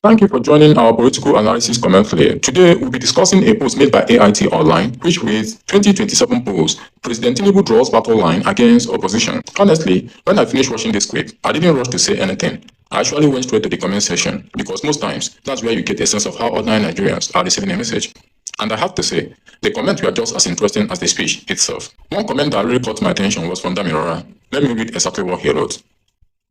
Thank you for joining our political analysis commentary. Today, we'll be discussing a post made by AIT Online, which reads 2027 polls, President Tinubu draws battle line against opposition. Honestly, when I finished watching this clip, I didn't rush to say anything. I actually went straight to the comment section because most times, that's where you get a sense of how ordinary Nigerians are receiving a message. And I have to say, the comments were just as interesting as the speech itself. One comment that really caught my attention was from Damirora. Let me read exactly what he wrote.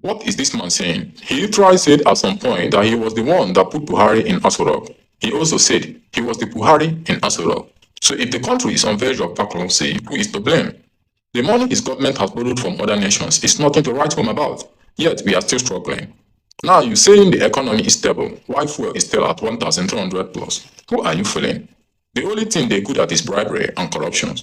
What is this man saying? He literally said at some point that he was the one that put Buhari in Aso Rock. He also said he was the Buhari in Aso Rock. So if the country is on verge of bankruptcy, who is to blame? The money his government has borrowed from other nations is nothing to write home about, yet we are still struggling. Now you're saying the economy is stable, while fuel is still at 1,300 plus. Who are you fooling? The only thing they're good at is bribery and corruption.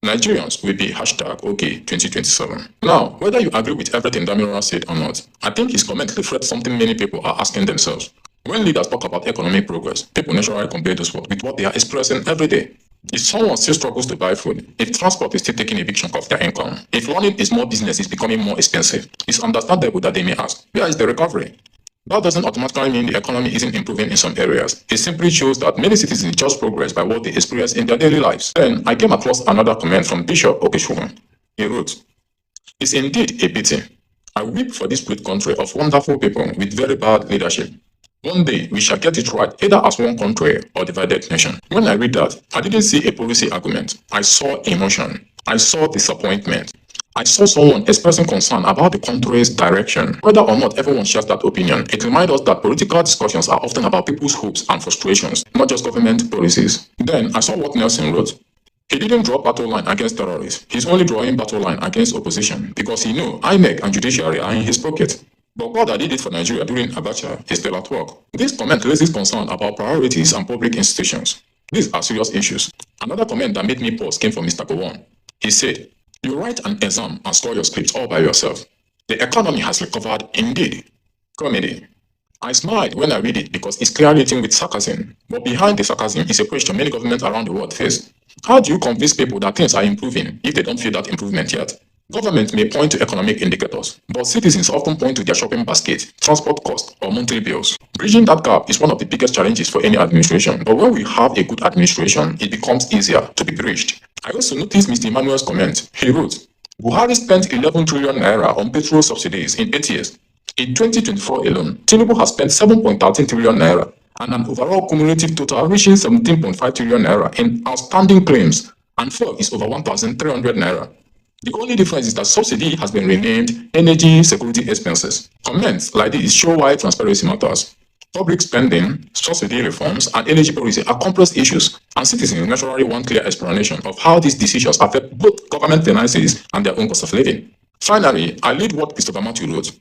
Nigerians will be #OK 2027. Now, whether you agree with everything Damirora said or not, I think his comment reflects something many people are asking themselves. When leaders talk about economic progress, people naturally compare those words with what they are expressing every day. If someone still struggles to buy food, if transport is still taking a big chunk of their income, if learning a small business is becoming more expensive, it's understandable that they may ask, where is the recovery? That doesn't automatically mean the economy isn't improving in some areas. It simply shows that many citizens just progress by what they experience in their daily lives. Then I came across another comment from Bishop Okechukwu. He wrote, "It's indeed a pity. I weep for this great country of wonderful people with very bad leadership. One day we shall get it right, either as one country or divided nation." When I read that, I didn't see a policy argument. I saw emotion. I saw disappointment. I saw someone expressing concern about the country's direction. Whether or not everyone shares that opinion, it reminds us that political discussions are often about people's hopes and frustrations, not just government policies. Then I saw what Nelson wrote. He didn't draw battle line against terrorists. He's only drawing battle line against opposition because he knew INEC and judiciary are in his pocket. But God that did it for Nigeria during Abacha is still at work. This comment raises concern about priorities and public institutions. These are serious issues. Another comment that made me pause came from Mr. Gowon. He said, "You write an exam and score your scripts all by yourself. The economy has recovered indeed." Comedy. I smiled when I read it because it's clearly written with sarcasm. But behind the sarcasm is a question many governments around the world face. How do you convince people that things are improving if they don't feel that improvement yet? Government may point to economic indicators, but citizens often point to their shopping basket, transport costs, or monthly bills. Bridging that gap is one of the biggest challenges for any administration, but when we have a good administration, it becomes easier to be bridged. I also noticed Mr. Emmanuel's comment. He wrote, "Buhari spent 11 trillion naira on petrol subsidies in 8 years. In 2024 alone, Tinubu has spent 7.13 trillion naira and an overall cumulative total reaching 17.5 trillion naira in outstanding claims, and fuel is over 1,300 naira. The only difference is that subsidy has been renamed Energy Security Expenses." Comments like this show why transparency matters. Public spending, subsidy reforms, and energy policy are complex issues, and citizens naturally want clear explanation of how these decisions affect both government finances and their own cost of living. Finally, I read what Christopher Matthew wrote.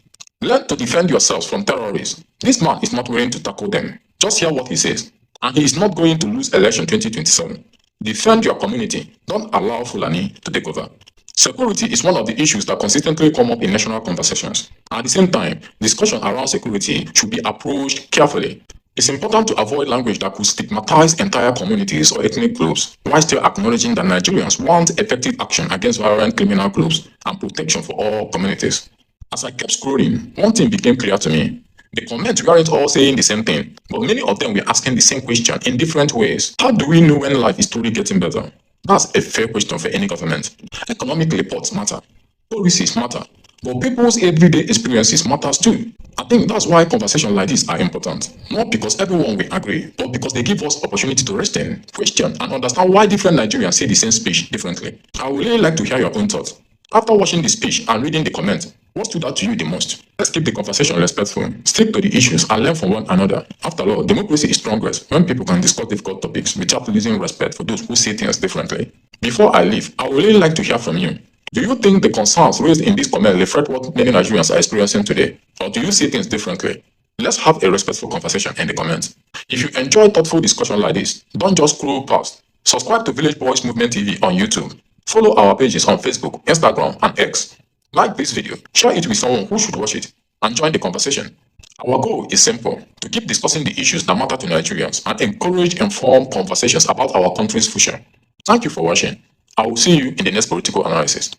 "Learn to defend yourselves from terrorists. This man is not willing to tackle them. Just hear what he says. And he is not going to lose election 2027. Defend your community. Don't allow Fulani to take over." Security is one of the issues that consistently come up in national conversations. At the same time, discussion around security should be approached carefully. It's important to avoid language that could stigmatize entire communities or ethnic groups, while still acknowledging that Nigerians want effective action against violent criminal groups and protection for all communities. As I kept scrolling, one thing became clear to me. The comments weren't all saying the same thing, but many of them were asking the same question in different ways. How do we know when life is truly getting better? That's a fair question for any government. Economic reports matter. Policies matter. But people's everyday experiences matters too. I think that's why conversations like this are important. Not because everyone will agree, but because they give us opportunity to listen, question, and understand why different Nigerians say the same speech differently. I would really like to hear your own thoughts. After watching the speech and reading the comments, what stood out to you the most? Let's keep the conversation respectful, stick to the issues, and learn from one another. After all, democracy is strongest when people can discuss difficult topics without losing respect for those who see things differently. Before I leave, I would really like to hear from you. Do you think the concerns raised in this comment reflect what many Nigerians are experiencing today? Or do you see things differently? Let's have a respectful conversation in the comments. If you enjoy thoughtful discussion like this, don't just scroll past. Subscribe to Village Boys Movement TV on YouTube. Follow our pages on Facebook, Instagram, and X. Like this video, share it with someone who should watch it, and join the conversation. Our goal is simple: to keep discussing the issues that matter to Nigerians and encourage informed conversations about our country's future. Thank you for watching. I will see you in the next political analysis.